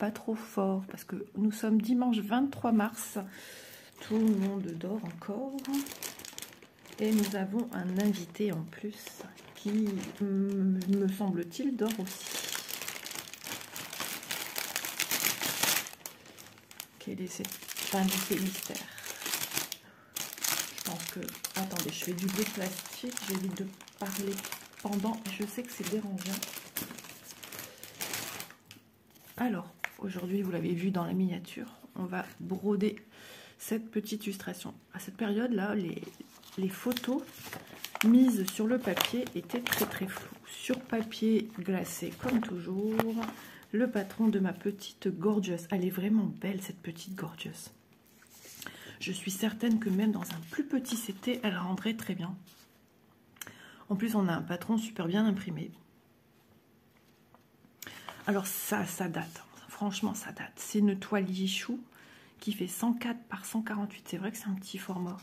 pas trop fort parce que nous sommes dimanche 23 mars. Tout le monde dort encore. Et nous avons un invité en plus qui, me semble-t-il, dort aussi. Quel est cet invité mystère? Je pense que... Attendez, je fais du bruit plastique, j'évite de parler pendant, je sais que c'est dérangeant. Alors, aujourd'hui, vous l'avez vu dans la miniature, on va broder cette petite illustration. À cette période-là, les photos mises sur le papier étaient très floues. Sur papier glacé, comme toujours, le patron de ma petite Gorgeous. Elle est vraiment belle, cette petite Gorgeous. Je suis certaine que même dans un plus petit CT, elle rendrait très bien. En plus, on a un patron super bien imprimé. Alors ça date. Franchement, ça date. C'est une toile Yichou qui fait 104 par 148. C'est vrai que c'est un petit format.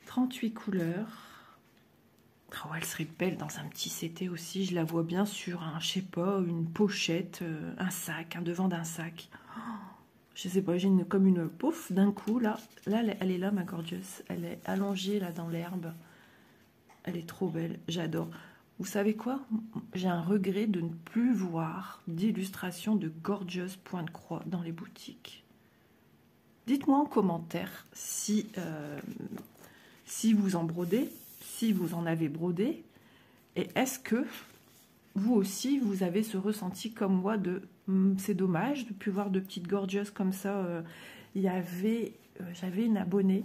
38 couleurs. Oh, elle serait belle dans un petit CT aussi. Je la vois bien sur un, je sais pas, une pochette, un sac, un devant d'un sac. Oh, je sais pas, j'ai comme une pouf d'un coup là. Là, elle est là, ma Gorgeous. Elle est allongée là dans l'herbe. Elle est trop belle. J'adore. Vous savez quoi? J'ai un regret de ne plus voir d'illustration de Gorgeous point de croix dans les boutiques. Dites-moi en commentaire si vous en brodez, si vous en avez brodé, et est-ce que vous aussi, vous avez ce ressenti comme moi de c'est dommage de ne plus voir de petites Gorgeous comme ça. J'avais une abonnée.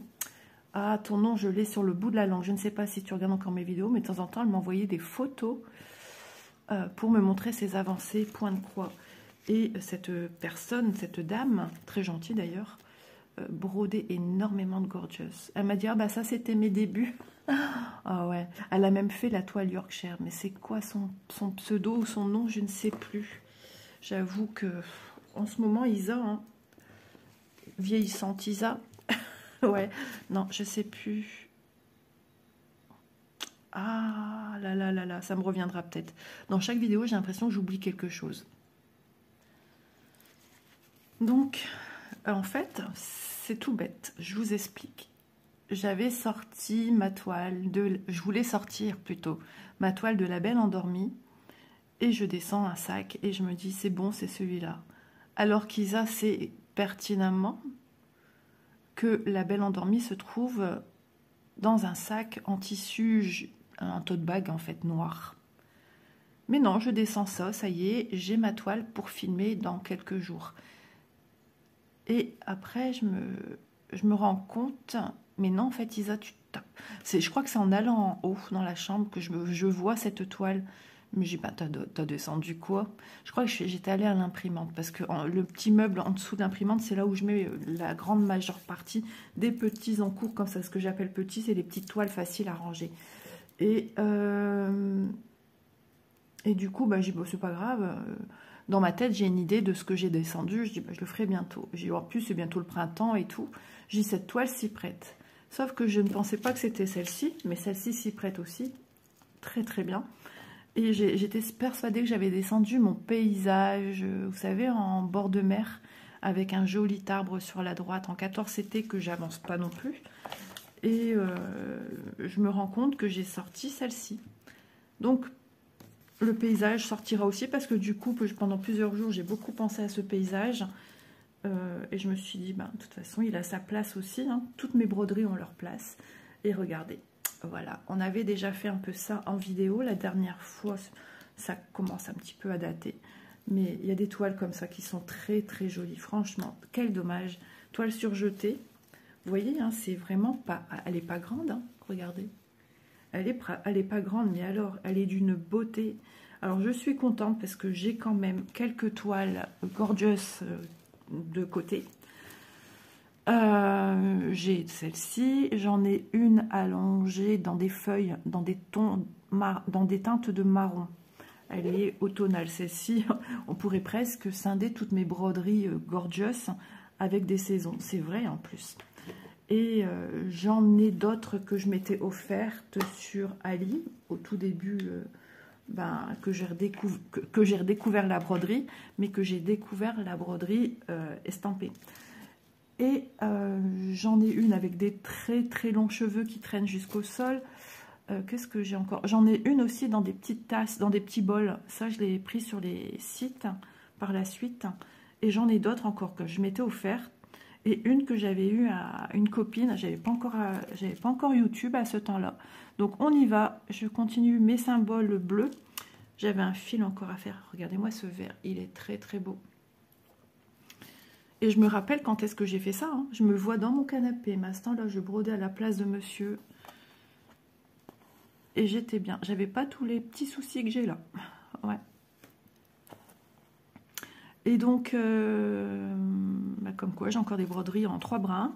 Ah, ton nom, je l'ai sur le bout de la langue. Je ne sais pas si tu regardes encore mes vidéos, mais de temps en temps, elle m'envoyait des photos pour me montrer ses avancées, point de croix. Et cette personne, cette dame, très gentille d'ailleurs, brodait énormément de Gorgeous. Elle m'a dit, ah bah ça, c'était mes débuts. Ah ouais, elle a même fait la toile Yorkshire. Mais c'est quoi son pseudo ou son nom? Je ne sais plus. J'avoue que en ce moment, Isa, hein, vieillissante Isa... Ouais, non, je sais plus. Ah là là là là, ça me reviendra peut-être. Dans chaque vidéo, j'ai l'impression que j'oublie quelque chose. Donc, en fait, c'est tout bête. Je vous explique. J'avais sorti ma toile de... Je voulais sortir plutôt ma toile de La Belle Endormie. Et je descends un sac et je me dis, c'est bon, c'est celui-là. Alors qu'Isa sait pertinemment que La Belle Endormie se trouve dans un sac en tissu, un tote bag en fait noir. Mais non, je descends ça y est, j'ai ma toile pour filmer dans quelques jours. Et après, je me rends compte, mais non, en fait, Isa, je crois que c'est en allant en haut dans la chambre que je vois cette toile. Mais j'ai pas, t'as descendu quoi? Je crois que j'étais allée à l'imprimante parce que le petit meuble en dessous de l'imprimante, c'est là où je mets la grande majeure partie des petits encours comme ça. Ce que j'appelle petits, c'est les petites toiles faciles à ranger. Et du coup, bah, j'ai dit, bon, c'est pas grave. Dans ma tête, j'ai une idée de ce que j'ai descendu. Je dis, bah, je le ferai bientôt. J'ai dit, en plus, c'est bientôt le printemps et tout. J'ai dit, cette toile s'y prête. Sauf que je ne pensais pas que c'était celle-ci, mais celle-ci s'y prête aussi. Très, très bien. Et j'étais persuadée que j'avais descendu mon paysage, vous savez, en bord de mer, avec un joli arbre sur la droite, en 14 CT, que j'avance pas non plus. Et je me rends compte que j'ai sorti celle-ci. Donc, le paysage sortira aussi, parce que du coup, pendant plusieurs jours, j'ai beaucoup pensé à ce paysage. Et je me suis dit, ben, de toute façon, il a sa place aussi. Hein. Toutes mes broderies ont leur place. Et regardez. Voilà, on avait déjà fait un peu ça en vidéo. La dernière fois, ça commence un petit peu à dater. Mais il y a des toiles comme ça qui sont très très jolies. Franchement, quel dommage. Toile surjetée. Vous voyez, hein, c'est vraiment pas... Elle n'est pas grande, hein, regardez. Elle est pas grande, mais alors, elle est d'une beauté. Alors, je suis contente parce que j'ai quand même quelques toiles Gorgeous de côté. J'ai celle-ci, j'en ai une allongée dans des feuilles, dans des teintes de marron. Elle est automnale, celle-ci. On pourrait presque scinder toutes mes broderies Gorgeous avec des saisons. C'est vrai en plus. Et j'en ai d'autres que je m'étais offertes sur Ali au tout début que j'ai redécouvert la broderie, mais que j'ai découvert la broderie estampée. Et j'en ai une avec des très très longs cheveux qui traînent jusqu'au sol. Qu'est-ce que j'ai encore? J'en ai une aussi dans des petites tasses, dans des petits bols. Ça, je l'ai pris sur les sites par la suite. Et j'en ai d'autres encore que je m'étais offert. Et une que j'avais eue à une copine. J'avais pas encore YouTube à ce temps-là. Donc on y va. Je continue mes symboles bleus. J'avais un fil encore à faire. Regardez-moi ce vert. Il est très très beau. Et je me rappelle quand est-ce que j'ai fait ça. Hein. Je me vois dans mon canapé. Mais à ce temps-là, je brodais à la place de monsieur. Et j'étais bien. J'avais pas tous les petits soucis que j'ai là. Ouais. Et donc, comme quoi, j'ai encore des broderies en 3 brins.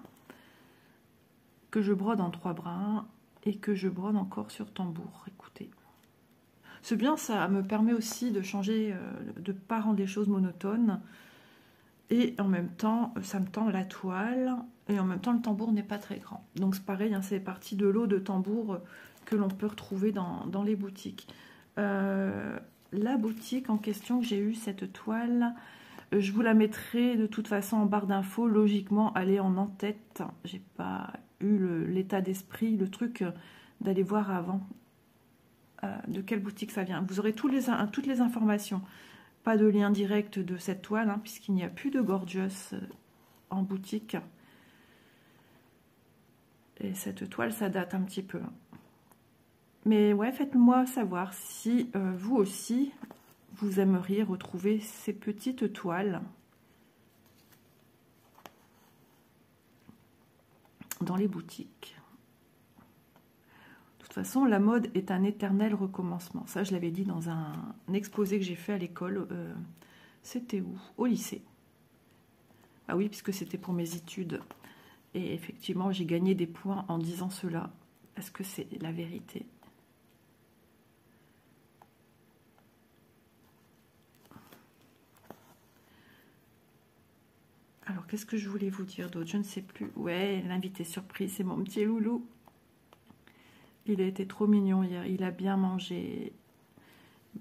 Que je brode en 3 brins. Et que je brode encore sur tambour. Écoutez. C'est bien, ça me permet aussi de changer, de ne pas rendre les choses monotones. Et en même temps, ça me tend la toile. Et en même temps, le tambour n'est pas très grand. Donc c'est pareil, hein, c'est parti de l'eau de tambour que l'on peut retrouver dans les boutiques. La boutique en question que j'ai eue, cette toile, je vous la mettrai de toute façon en barre d'infos. Logiquement, elle est en en-tête. J'ai pas eu l'état d'esprit, le truc d'aller voir avant de quelle boutique ça vient. Vous aurez toutes les informations. Pas de lien direct de cette toile, hein, puisqu'il n'y a plus de Gorgeous en boutique. Et cette toile, ça date un petit peu. Mais ouais, faites-moi savoir si vous aussi, vous aimeriez retrouver ces petites toiles dans les boutiques. De toute façon, la mode est un éternel recommencement. Ça, je l'avais dit dans un exposé que j'ai fait à l'école. C'était où? Au lycée. Ah oui, puisque c'était pour mes études. Et effectivement, j'ai gagné des points en disant cela. Est-ce que c'est la vérité? Alors, qu'est-ce que je voulais vous dire d'autre? Je ne sais plus. Ouais, l'invité surprise, c'est mon petit loulou. Il a été trop mignon hier. Il a bien mangé.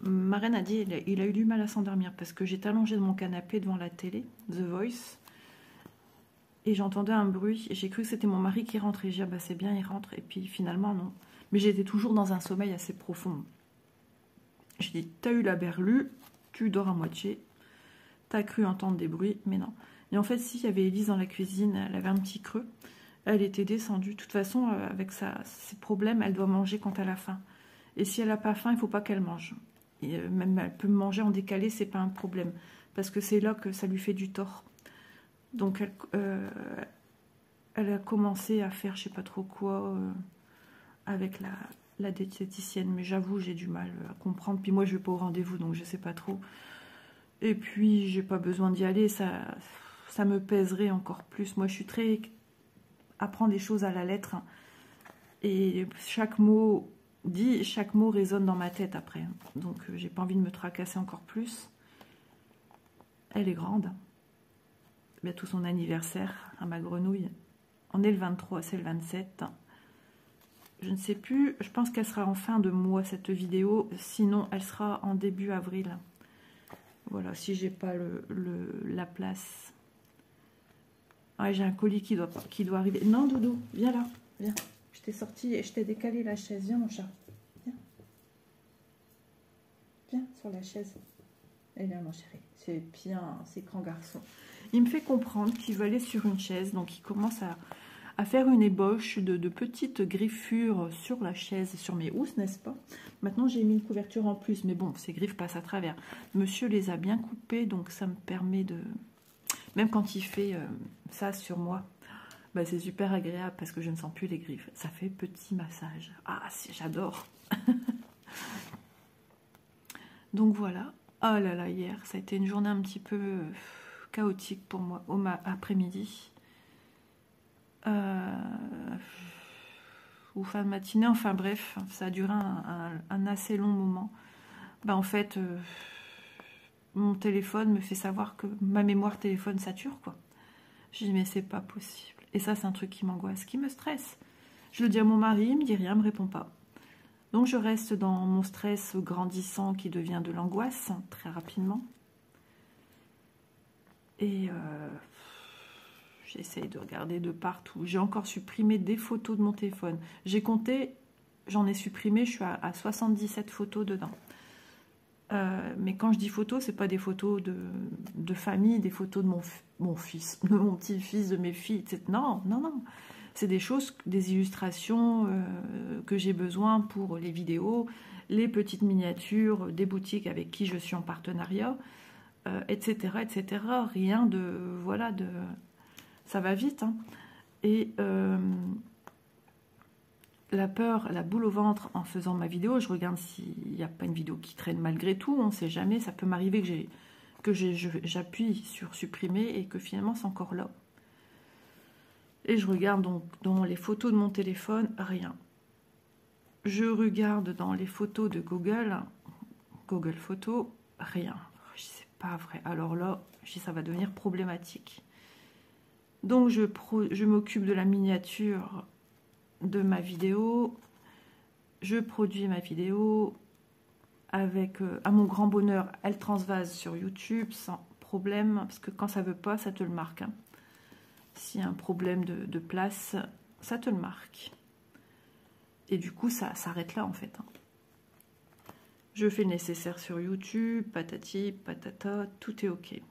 Ma reine a dit il a eu du mal à s'endormir parce que j'étais allongée de mon canapé devant la télé, The Voice. Et j'entendais un bruit. Et j'ai cru que c'était mon mari qui rentrait. J'ai dit, ah bah c'est bien, il rentre. Et puis finalement, non. Mais j'étais toujours dans un sommeil assez profond. J'ai dit, t'as eu la berlue, tu dors à moitié. T'as cru entendre des bruits, mais non. Et en fait, si, il y avait Élise dans la cuisine, elle avait un petit creux. Elle était descendue. De toute façon, avec ses problèmes, elle doit manger quand elle a faim. Et si elle n'a pas faim, il ne faut pas qu'elle mange. Et même elle peut manger en décalé, c'est pas un problème. Parce que c'est là que ça lui fait du tort. Donc elle a commencé à faire je sais pas trop quoi avec la diététicienne. Mais j'avoue, j'ai du mal à comprendre. Puis moi, je vais pas au rendez-vous, donc je sais pas trop. Et puis, j'ai pas besoin d'y aller. Ça me pèserait encore plus. Moi, je suis très... apprendre les choses à la lettre. Et chaque mot dit, chaque mot résonne dans ma tête après. Donc, j'ai pas envie de me tracasser encore plus. Elle est grande. Bientôt son anniversaire à ma grenouille. On est le 23, c'est le 27. Je ne sais plus. Je pense qu'elle sera en fin de mois, cette vidéo. Sinon, elle sera en début avril. Voilà, si j'ai pas la place. Ah, j'ai un colis qui doit arriver. Non, Doudou, viens là. Viens. Je t'ai sorti et je t'ai décalé la chaise. Viens, mon chat. Viens. Viens sur la chaise. Eh bien, mon chéri, c'est bien, c'est grand garçon. Il me fait comprendre qu'il veut aller sur une chaise. Donc, il commence à faire une ébauche de petites griffures sur la chaise et sur mes housses, n'est-ce pas? Maintenant, j'ai mis une couverture en plus. Mais bon, ces griffes passent à travers. Monsieur les a bien coupées, donc ça me permet de... Même quand il fait ça sur moi, bah, c'est super agréable parce que je ne sens plus les griffes. Ça fait petit massage. Ah, j'adore. Donc voilà. Oh là là, hier, ça a été une journée un petit peu chaotique pour moi, au après-midi. Ou fin de matinée, enfin bref, ça a duré un assez long moment. Bah, en fait, mon téléphone me fait savoir que ma mémoire téléphone sature, quoi. Je dis, mais c'est pas possible. Et ça, c'est un truc qui m'angoisse, qui me stresse. Je le dis à mon mari, il me dit rien, il me répond pas. Donc je reste dans mon stress grandissant qui devient de l'angoisse très rapidement. Et j'essaye de regarder de partout. J'ai encore supprimé des photos de mon téléphone. J'ai compté, j'en ai supprimé, je suis à 77 photos dedans. Mais quand je dis photos, c'est pas des photos de famille, des photos de mon fils, de mon petit-fils, de mes filles, etc. Non, non, non. C'est des choses, des illustrations que j'ai besoin pour les vidéos, les petites miniatures des boutiques avec qui je suis en partenariat, etc., etc. Rien de... Voilà, ça va vite. Hein. Et la peur, la boule au ventre en faisant ma vidéo, je regarde s'il n'y a pas une vidéo qui traîne malgré tout, on ne sait jamais, ça peut m'arriver que j'appuie sur supprimer et que finalement c'est encore là. Et je regarde donc dans les photos de mon téléphone, rien. Je regarde dans les photos de Google Photos, rien. Je dis, c'est pas vrai. Alors là, je dis, ça va devenir problématique. Donc je m'occupe de la miniature de ma vidéo. Je produis ma vidéo avec, à mon grand bonheur, elle transvase sur YouTube sans problème, parce que quand ça veut pas, ça te le marque. Hein. S'il y a un problème de place, ça te le marque. Et du coup, ça s'arrête là, en fait. Hein. Je fais le nécessaire sur YouTube, patati, patata, tout est OK.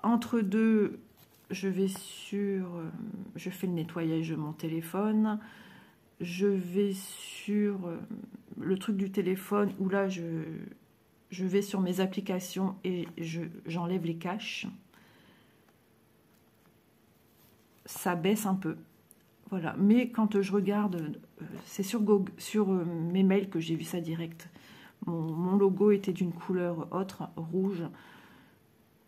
Entre deux, je fais le nettoyage de mon téléphone. Je vais sur le truc du téléphone où là, je vais sur mes applications et j'enlève les caches. Ça baisse un peu. Voilà. Mais quand je regarde, c'est sur mes mails que j'ai vu ça direct. Mon logo était d'une couleur autre, rouge.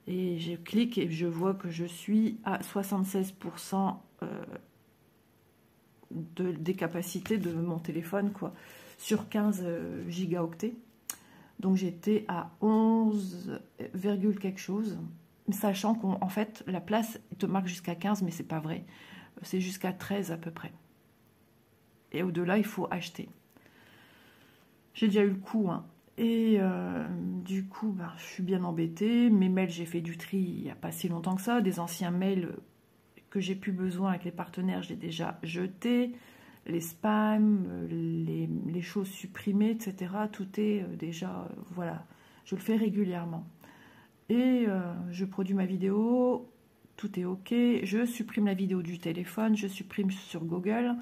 Et je clique et je vois que je suis à 76% des capacités de mon téléphone, quoi, sur 15 gigaoctets. Donc j'étais à 11, quelque chose, sachant qu'en fait, la place te marque jusqu'à 15, mais c'est pas vrai. C'est jusqu'à 13 à peu près. Et au-delà, il faut acheter. J'ai déjà eu le coup, hein. Et du coup, ben, je suis bien embêtée. Mes mails, j'ai fait du tri il n'y a pas si longtemps que ça. Des anciens mails que j'ai plus besoin avec les partenaires, j'ai déjà jeté. Les spams, les choses supprimées, etc. Tout est déjà... voilà, je le fais régulièrement. Et je produis ma vidéo, tout est OK. Je supprime la vidéo du téléphone, je supprime sur Google.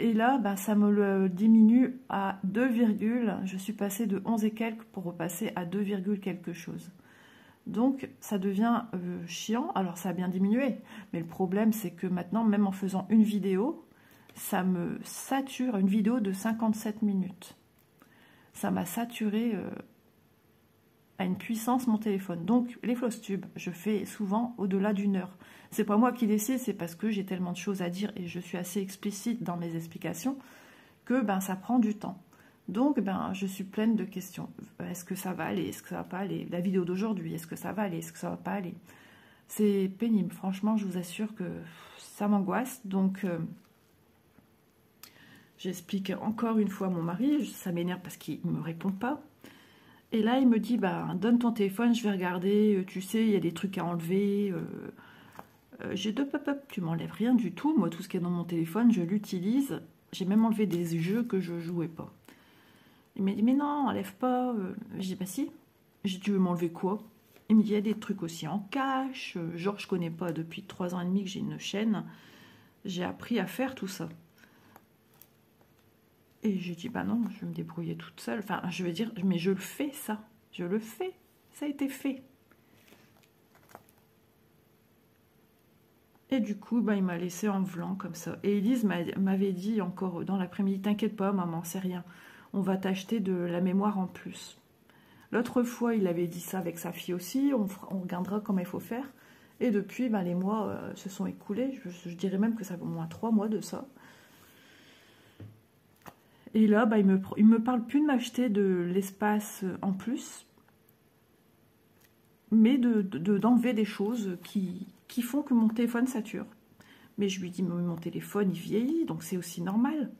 Et là, ben, ça me le diminue à 2, je suis passée de 11 et quelques pour repasser à 2, quelque chose. Donc, ça devient chiant. Alors, ça a bien diminué. Mais le problème, c'est que maintenant, même en faisant une vidéo, ça me sature, une vidéo de 57 minutes. Ça m'a saturé à une puissance mon téléphone. Donc, les floss-tubes, je fais souvent au-delà d'une heure. C'est pas moi qui décide, c'est parce que j'ai tellement de choses à dire et je suis assez explicite dans mes explications que ben, ça prend du temps. Donc, ben, je suis pleine de questions. Est-ce que ça va aller? Est-ce que ça va pas aller? La vidéo d'aujourd'hui, est-ce que ça va aller? Est-ce que ça va pas aller? C'est pénible. Franchement, je vous assure que ça m'angoisse. Donc, j'explique encore une fois à mon mari. Ça m'énerve parce qu'il ne me répond pas. Et là, il me dit, bah, donne ton téléphone, je vais regarder. Tu sais, il y a des trucs à enlever. J'ai deux pop-up, tu m'enlèves rien du tout. Moi, tout ce qui est dans mon téléphone, je l'utilise. J'ai même enlevé des jeux que je jouais pas. Il m'a dit, mais non, enlève pas. J'ai dit, bah si. J'ai dit, tu veux m'enlever quoi? Il me dit, il y a des trucs aussi en cache. Genre, je connais pas depuis 3 ans et demi que j'ai une chaîne. J'ai appris à faire tout ça. Et j'ai dit, bah non, je vais me débrouiller toute seule. Enfin, je vais dire, mais je le fais, ça. Je le fais. Ça a été fait. Et du coup, bah, il m'a laissé en blanc comme ça. Et Elise m'avait dit encore dans l'après-midi, t'inquiète pas, maman, c'est rien. On va t'acheter de la mémoire en plus. L'autre fois, il avait dit ça avec sa fille aussi. On regardera comment il faut faire. Et depuis, bah, les mois se sont écoulés. Je dirais même que ça fait au moins 3 mois de ça. Et là, bah, il me parle plus de m'acheter de l'espace en plus, mais d'enlever des choses qui font que mon téléphone sature. Mais je lui dis, mais mon téléphone, il vieillit, donc c'est aussi normal.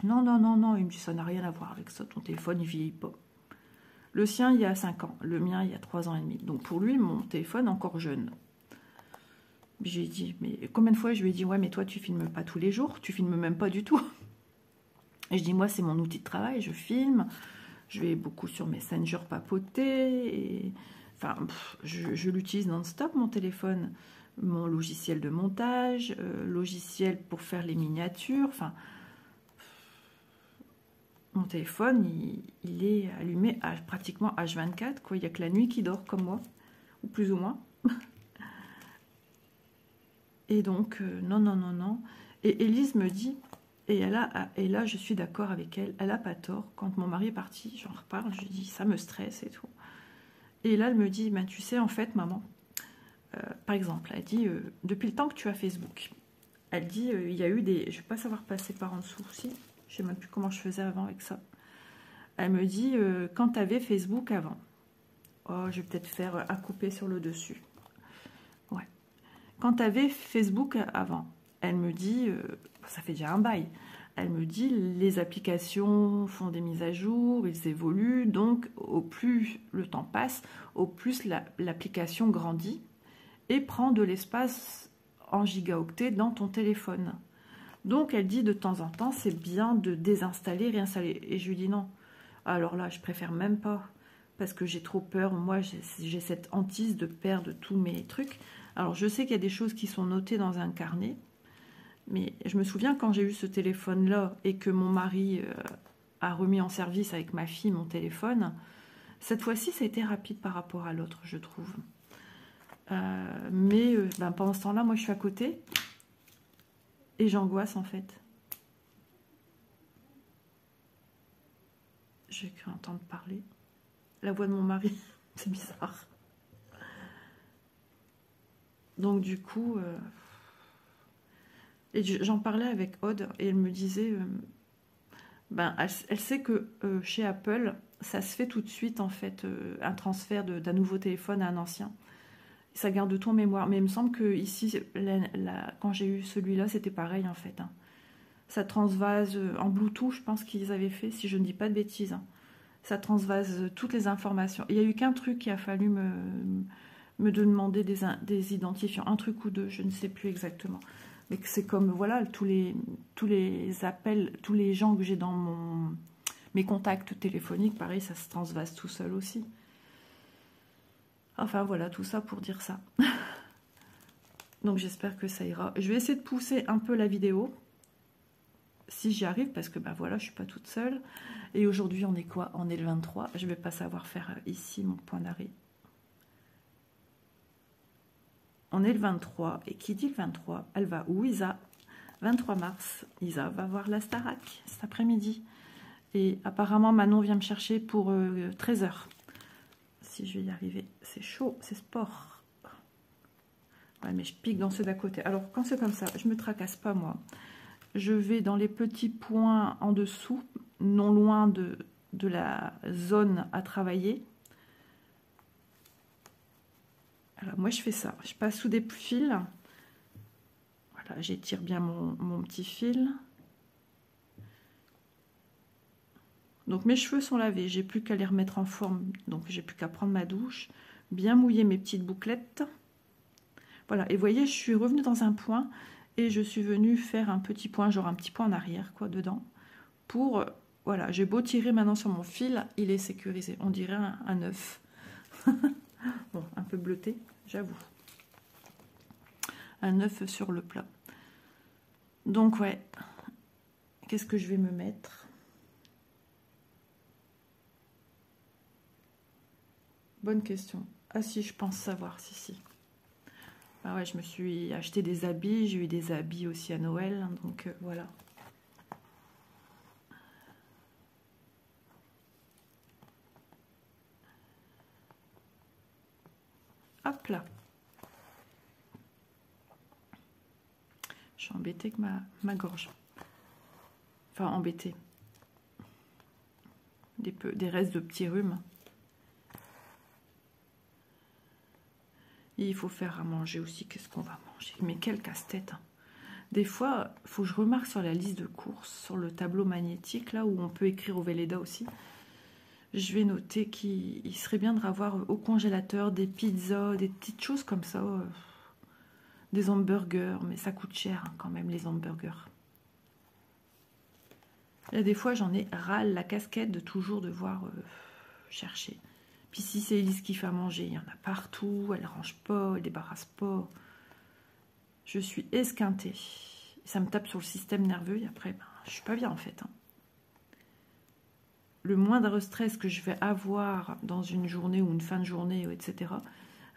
Non, non, non, non. Il me dit, ça n'a rien à voir avec ça. Ton téléphone, il vieillit pas. Le sien, il y a 5 ans. Le mien, il y a 3 ans et demi. Donc pour lui, mon téléphone, encore jeune. J'ai dit, mais combien de fois je lui ai dit, ouais, mais toi, tu filmes pas tous les jours. Tu filmes même pas du tout. Et je dis, moi, c'est mon outil de travail. Je filme. Je vais beaucoup sur Messenger papoter. Et... Enfin, je l'utilise non-stop, mon téléphone. Mon logiciel de montage, logiciel pour faire les miniatures. Enfin, mon téléphone, il est allumé à pratiquement H24, quoi. Il n'y a que la nuit qui dort comme moi, ou plus ou moins. Et donc, non, non, non, non. Et Élise me dit, et là, je suis d'accord avec elle, elle n'a pas tort. Quand mon mari est parti, j'en reparle, je lui dis, ça me stresse et tout. Et là, elle me dit, ben, tu sais, en fait, maman, par exemple, elle dit, depuis le temps que tu as Facebook, elle dit, il y a eu des... Je ne vais pas savoir passer par en dessous, si. Je ne sais même plus comment je faisais avant avec ça. Elle me dit, quand tu avais Facebook avant, oh, je vais peut-être faire à couper sur le dessus. Ouais. Quand tu avais Facebook avant, elle me dit, ça fait déjà un bail, elle me dit, les applications font des mises à jour, ils évoluent, donc au plus le temps passe, au plus l'application grandit et prend de l'espace en gigaoctets dans ton téléphone. Donc elle dit de temps en temps, c'est bien de désinstaller, réinstaller. Et je lui dis non. Alors là, je préfère même pas, parce que j'ai trop peur. Moi, j'ai cette hantise de perdre tous mes trucs. Alors je sais qu'il y a des choses qui sont notées dans un carnet, mais je me souviens quand j'ai eu ce téléphone-là et que mon mari a remis en service avec ma fille mon téléphone, cette fois-ci, ça a été rapide par rapport à l'autre, je trouve. Mais ben, pendant ce temps-là, moi, je suis à côté et j'angoisse, en fait. J'ai cru entendre parler. La voix de mon mari, c'est bizarre. Donc, du coup... Et j'en parlais avec Aude et elle me disait... ben, elle sait que chez Apple, ça se fait tout de suite, en fait, un transfert d'un nouveau téléphone à un ancien. Ça garde tout en mémoire. Mais il me semble que ici, quand j'ai eu celui-là, c'était pareil, en fait. Hein. Ça transvase en Bluetooth, je pense qu'ils avaient fait, si je ne dis pas de bêtises. Hein. Ça transvase toutes les informations. Il n'y a eu qu'un truc qui a fallu me demander des identifiants. Un truc ou deux, je ne sais plus exactement. Mais c'est comme, voilà, tous les appels, tous les gens que j'ai dans mes contacts téléphoniques, pareil, ça se transvase tout seul aussi. Enfin, voilà, tout ça pour dire ça. Donc, j'espère que ça ira. Je vais essayer de pousser un peu la vidéo, si j'y arrive, parce que, ben voilà, je ne suis pas toute seule. Et aujourd'hui, on est quoi? On est le 23. Je ne vais pas savoir faire ici mon point d'arrêt. On est le 23. Et qui dit le 23? Elle va où, Isa? 23 mars. Isa va voir la Starac cet après-midi. Et apparemment, Manon vient me chercher pour 13h. Si je vais y arriver. C'est chaud, c'est sport. Ouais, mais je pique dans ceux d'à côté. Alors, quand c'est comme ça, je ne me tracasse pas, moi. Je vais dans les petits points en dessous, non loin de la zone à travailler. Alors, moi, je fais ça. Je passe sous des fils. Voilà, j'étire bien mon petit fil. Donc, mes cheveux sont lavés. J'ai plus qu'à les remettre en forme. Donc, j'ai plus qu'à prendre ma douche. Bien mouiller mes petites bouclettes. Voilà. Et vous voyez, je suis revenue dans un point et je suis venue faire un petit point, genre un petit point en arrière, quoi, dedans. Pour, voilà, j'ai beau tirer maintenant sur mon fil, il est sécurisé. On dirait un œuf. Bon, un peu bleuté, j'avoue. Un œuf sur le plat. Donc, ouais. Qu'est-ce que je vais me mettre? Bonne question. Ah si, je pense savoir, si. Ah ouais, je me suis acheté des habits. J'ai eu des habits aussi à Noël. Donc, voilà. Hop là. Je suis embêtée avec ma gorge. Enfin, embêtée. Des restes de petits rhumes. Et il faut faire à manger aussi. Qu'est-ce qu'on va manger? Mais quel casse-tête. Hein. Des fois, il faut que je remarque sur la liste de courses, sur le tableau magnétique, là où on peut écrire au Velleda aussi, je vais noter qu'il serait bien de avoir au congélateur des pizzas, des petites choses comme ça, des hamburgers, mais ça coûte cher hein, quand même les hamburgers. Là, des fois, j'en ai ras la casquette de toujours devoir chercher. Puis si c'est Elise qui fait à manger, il y en a partout, elle range pas, elle débarrasse pas. Je suis esquintée. Ça me tape sur le système nerveux et après, ben, je suis pas bien en fait. Hein. Le moindre stress que je vais avoir dans une journée ou une fin de journée, etc.,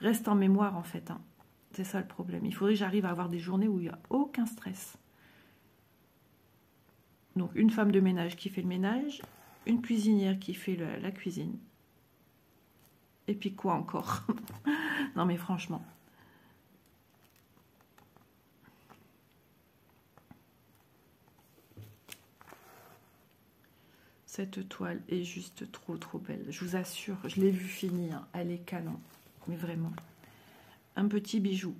reste en mémoire en fait. Hein. C'est ça le problème. Il faudrait que j'arrive à avoir des journées où il n'y a aucun stress. Donc une femme de ménage qui fait le ménage, une cuisinière qui fait la cuisine. Et puis quoi encore? Non mais franchement. Cette toile est juste trop belle. Je vous assure, je l'ai vue finir. Elle est canon. Mais vraiment. Un petit bijou.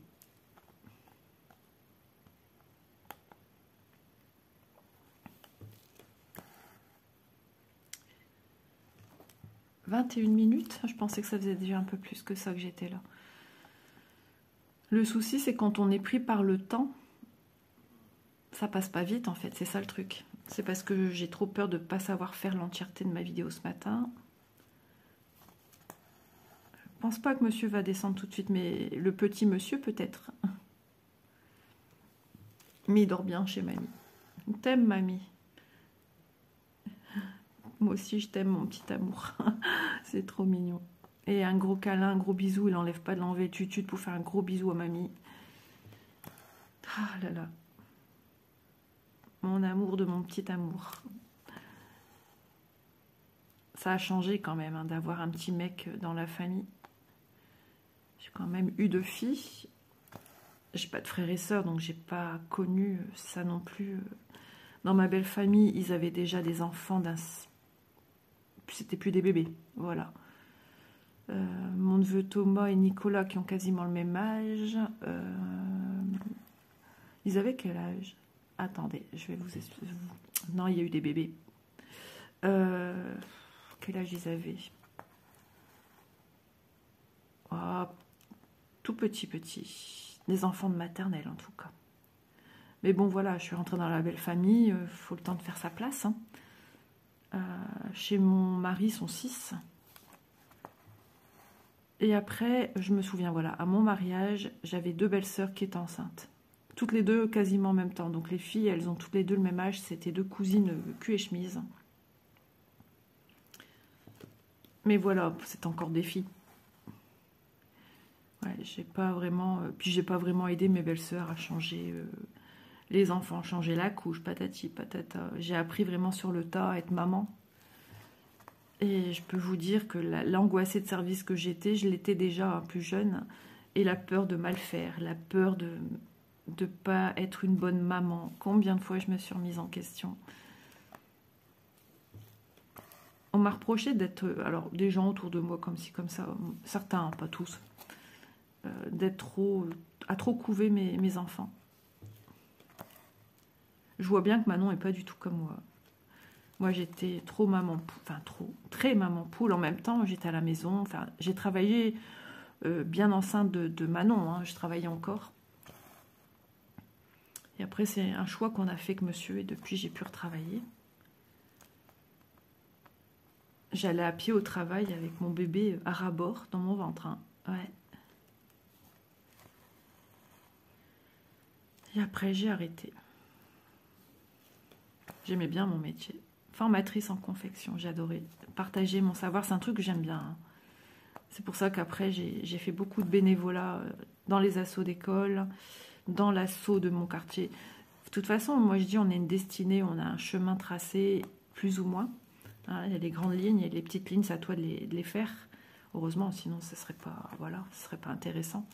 « 21 minutes ». Je pensais que ça faisait déjà un peu plus que ça que j'étais là. Le souci, c'est quand on est pris par le temps, ça passe pas vite en fait. C'est ça le truc. C'est parce que j'ai trop peur de ne pas savoir faire l'entièreté de ma vidéo ce matin. Je pense pas que monsieur va descendre tout de suite, mais le petit monsieur peut-être. Mais il dort bien chez mamie. T'aimes mamie? Moi aussi je t'aime mon petit amour. C'est trop mignon. Et un gros câlin, un gros bisou, il n'enlève pas de l'enlever tutude pour faire un gros bisou à mamie. Ah là là. Mon amour de mon petit amour. Ça a changé quand même hein, d'avoir un petit mec dans la famille. J'ai quand même eu 2 filles. J'ai pas de frères et sœurs, donc j'ai pas connu ça non plus. Dans ma belle famille, ils avaient déjà des enfants d'un... C'était plus des bébés, voilà. Mon neveu Thomas et Nicolas qui ont quasiment le même âge. Ils avaient quel âge? Attendez, je vais vous expliquer. Non, il y a eu des bébés. Quel âge ils avaient? Oh, tout petit. Des enfants de maternelle en tout cas. Mais bon voilà, je suis rentrée dans la belle famille, faut le temps de faire sa place. Hein. Chez mon mari, ils sont 6. Et après, je me souviens, voilà, à mon mariage, j'avais 2 belles-sœurs qui étaient enceintes. Toutes les 2 quasiment en même temps. Donc les filles, elles ont toutes les 2 le même âge. C'était 2 cousines cul et chemise. Mais voilà, c'est encore des filles. Ouais, j'ai pas vraiment... puis j'ai pas vraiment aidé mes belles-sœurs à changer... les enfants, changer la couche, patati, patata. J'ai appris vraiment sur le tas à être maman. Et je peux vous dire que l'angoissée de service que j'étais, je l'étais déjà plus jeune. Et la peur de mal faire, la peur de ne pas être une bonne maman. Combien de fois je me suis remise en question. On m'a reproché d'être... Alors, des gens autour de moi comme ci, comme ça. Certains, hein, pas tous. D'être à trop couver mes enfants. Je vois bien que Manon n'est pas du tout comme moi. Moi, j'étais trop maman poule, enfin très maman poule. En même temps, j'étais à la maison. Enfin, j'ai travaillé bien enceinte de Manon. Hein, je travaillais encore. Et après, c'est un choix qu'on a fait avec monsieur. Et depuis, j'ai pu retravailler. J'allais à pied au travail avec mon bébé à ras-bord dans mon ventre. Hein. Ouais. Et après, j'ai arrêté. J'aimais bien mon métier. Formatrice en confection, j'adorais. Partager mon savoir, c'est un truc que j'aime bien. Hein. C'est pour ça qu'après, j'ai fait beaucoup de bénévolat dans les assos d'école, dans l'asso de mon quartier. De toute façon, moi je dis, on a une destinée, on a un chemin tracé, plus ou moins. Hein, il y a les grandes lignes et les petites lignes, c'est à toi de les faire. Heureusement, sinon ce serait pas, voilà, ce serait pas intéressant.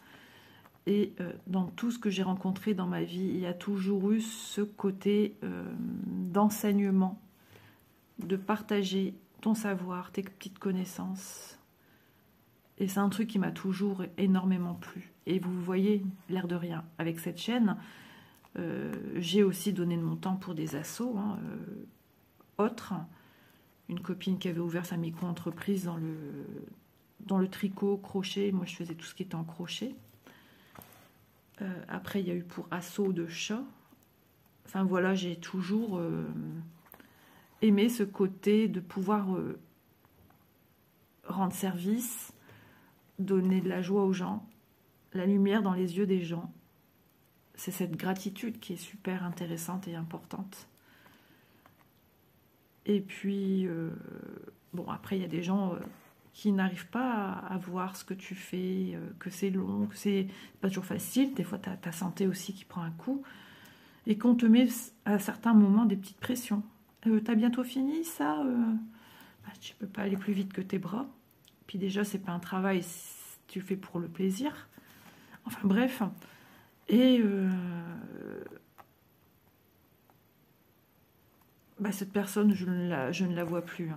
Et dans tout ce que j'ai rencontré dans ma vie, il y a toujours eu ce côté d'enseignement, de partager ton savoir, tes petites connaissances. Et c'est un truc qui m'a toujours énormément plu. Et vous voyez, l'air de rien, avec cette chaîne, J'ai aussi donné de mon temps pour des assos autres. Une copine qui avait ouvert sa micro-entreprise dans le tricot, crochet. Moi, je faisais tout ce qui était en crochet. Après, il y a eu pour assaut de chat. Enfin, voilà, j'ai toujours aimé ce côté de pouvoir rendre service, donner de la joie aux gens, la lumière dans les yeux des gens. C'est cette gratitude qui est super intéressante et importante. Et puis, bon, après, il y a des gens qui n'arrivent pas à voir ce que tu fais, que c'est long, que c'est pas toujours facile. Des fois, tu as ta santé aussi qui prend un coup. Et qu'on te met à certains moments des petites pressions. T'as bientôt fini ça tu peux pas aller plus vite que tes bras. Puis déjà, c'est pas un travail, tu le fais pour le plaisir. Enfin bref. Et cette personne, je ne la vois plus.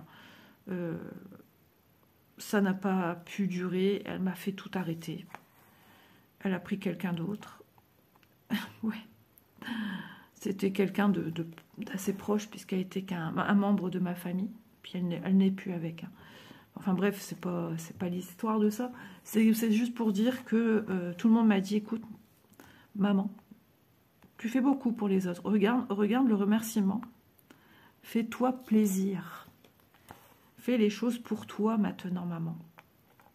Ça n'a pas pu durer. Elle m'a fait tout arrêter. Elle a pris quelqu'un d'autre. Ouais. C'était quelqu'un d'assez proche, puisqu'elle était un membre de ma famille. Puis elle n'est plus avec. Enfin bref, c'est pas l'histoire de ça. C'est juste pour dire que tout le monde m'a dit, écoute, maman, tu fais beaucoup pour les autres. Regarde le remerciement. Fais-toi plaisir. Fais les choses pour toi maintenant, maman.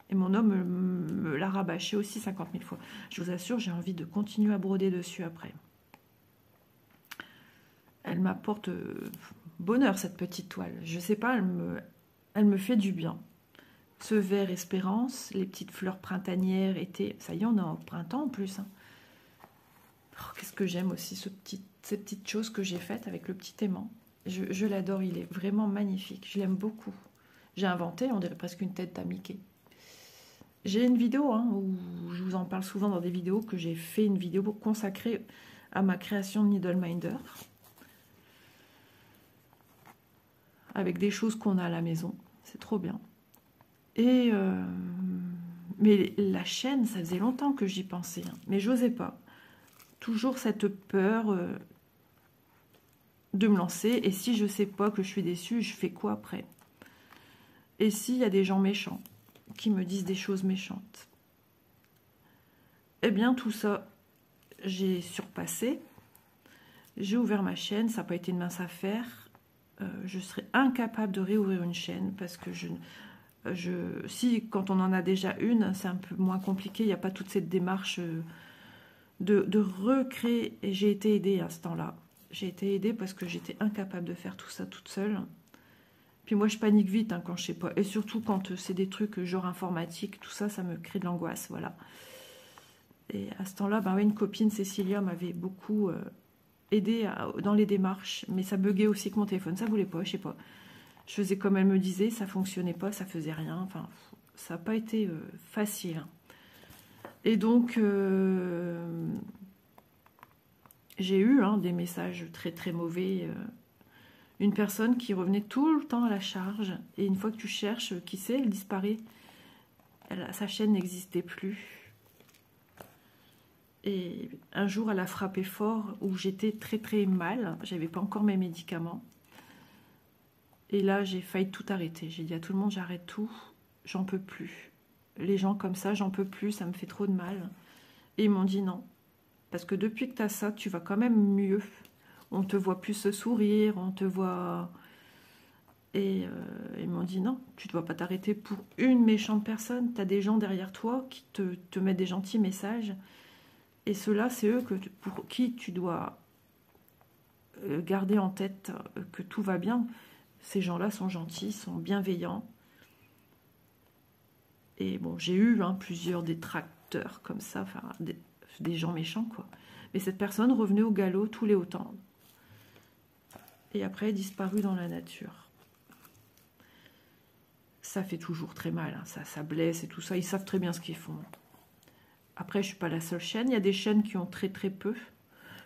Et mon homme me l'a rabâché aussi 50 000 fois. Je vous assure, j'ai envie de continuer à broder dessus après. Elle m'apporte bonheur, cette petite toile. Je sais pas, elle me fait du bien. Ce vert espérance, les petites fleurs printanières, été. Ça y est, on est au printemps en plus. Qu'est-ce que j'aime aussi, ces petites choses que j'ai faites avec le petit aimant. Je l'adore, il est vraiment magnifique. Je l'aime beaucoup. J'ai inventé, on dirait presque une tête à Mickey. J'ai une vidéo où je vous en parle souvent dans des vidéos, que j'ai fait une vidéo consacrée à ma création de Needleminder. Avec des choses qu'on a à la maison. C'est trop bien. Et mais la chaîne, ça faisait longtemps que j'y pensais. Mais j'osais pas. Toujours cette peur de me lancer. Et si je sais pas, que je suis déçue, je fais quoi après? Et s'il y a des gens méchants qui me disent des choses méchantes? Eh bien, tout ça, j'ai surpassé. J'ai ouvert ma chaîne. Ça n'a pas été une mince affaire. Je serais incapable de réouvrir une chaîne parce que si quand on en a déjà une, c'est un peu moins compliqué, il n'y a pas toute cette démarche de recréer. Et j'ai été aidée à ce temps-là. J'ai été aidée parce que j'étais incapable de faire tout ça toute seule. Puis moi, je panique vite quand je sais pas. Et surtout quand c'est des trucs genre informatique, tout ça, ça me crée de l'angoisse, voilà. Et à ce temps-là, une copine, Cécilia, m'avait beaucoup aidée dans les démarches. Mais ça buguait aussi que mon téléphone, ça voulait pas, je sais pas. Je faisais comme elle me disait, ça fonctionnait pas, ça faisait rien. Enfin, ça n'a pas été facile. Et donc, j'ai eu des messages très très mauvais. Une personne qui revenait tout le temps à la charge. Et une fois que tu cherches, qui sait, elle disparaît. Sa chaîne n'existait plus. Et un jour, elle a frappé fort où j'étais très très mal. J'avais pas encore mes médicaments. Et là, j'ai failli tout arrêter. J'ai dit à tout le monde, j'arrête tout, j'en peux plus. Les gens comme ça, j'en peux plus, ça me fait trop de mal. Et ils m'ont dit non. Parce que depuis que tu as ça, tu vas quand même mieux. On te voit plus sourire, on te voit... Et ils m'ont dit non, tu ne dois pas t'arrêter pour une méchante personne. Tu as des gens derrière toi qui te mettent des gentils messages. Et ceux-là, c'est eux pour qui tu dois garder en tête que tout va bien. Ces gens-là sont gentils, sont bienveillants. Et bon, j'ai eu plusieurs détracteurs comme ça, enfin des gens méchants, quoi. Mais cette personne revenait au galop tous les autant. Et après, disparue dans la nature. Ça fait toujours très mal, ça blesse et tout ça. Ils savent très bien ce qu'ils font. Après, je ne suis pas la seule chaîne. Il y a des chaînes qui ont très très peu.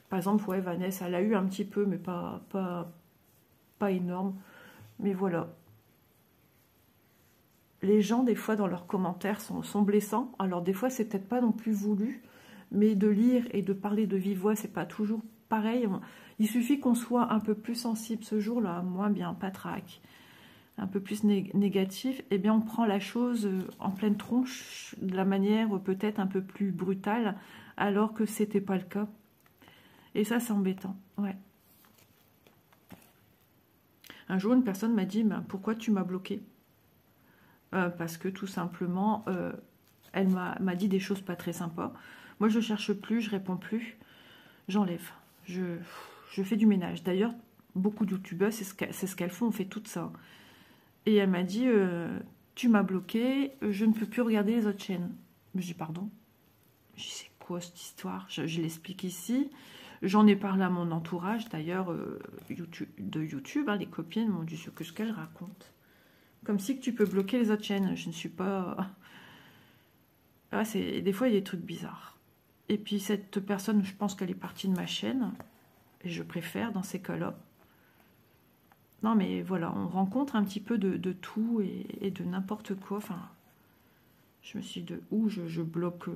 Par exemple, ouais, Vanessa, elle a eu un petit peu, mais pas énorme. Mais voilà. Les gens, des fois, dans leurs commentaires, sont blessants. Alors, des fois, c'est peut-être pas non plus voulu. Mais de lire et de parler de vive voix, c'est pas toujours pareil, il suffit qu'on soit un peu plus sensible ce jour-là, moins bien, patraque, un peu plus négatif, eh bien on prend la chose en pleine tronche, de la manière peut-être un peu plus brutale, alors que c'était pas le cas. Et ça, c'est embêtant, ouais. Un jour, une personne m'a dit, ben, pourquoi tu m'as bloqué? Parce que tout simplement, elle m'a dit des choses pas très sympas. Moi, je cherche plus, je réponds plus, j'enlève. Je fais du ménage. D'ailleurs, beaucoup de youtubeurs, c'est ce qu'elles font, on fait tout ça. Et elle m'a dit, tu m'as bloqué, je ne peux plus regarder les autres chaînes. Je dis, pardon. Je dis, c'est quoi cette histoire? Je l'explique ici. J'en ai parlé à mon entourage, d'ailleurs, de YouTube. Hein, les copines m'ont dit ce qu'elle raconte. Comme si que tu peux bloquer les autres chaînes. Je ne suis pas... Ah, des fois, il y a des trucs bizarres. Et puis, cette personne, je pense qu'elle est partie de ma chaîne. Et je préfère dans ces cas-là. Non, mais voilà, on rencontre un petit peu de tout et de n'importe quoi. Enfin, je me suis dit, où je bloque...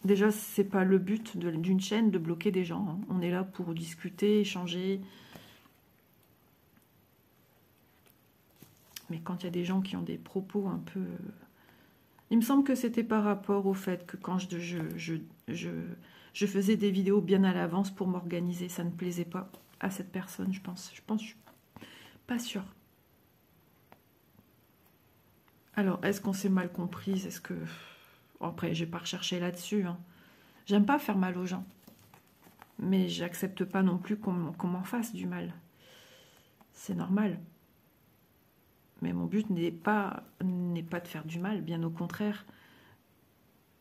Déjà, c'est pas le but d'une chaîne de bloquer des gens. Hein. On est là pour discuter, échanger. Mais quand il y a des gens qui ont des propos un peu... Il me semble que c'était par rapport au fait que quand je faisais des vidéos bien à l'avance pour m'organiser, ça ne plaisait pas à cette personne, je pense. Je suis pas sûre. Alors, est-ce qu'on s'est mal comprise? Est-ce que... Après, je vais pas rechercher là-dessus. Hein. J'aime pas faire mal aux gens. Mais j'accepte pas non plus qu'on m'en fasse du mal. C'est normal. Mais mon but n'est pas de faire du mal, bien au contraire.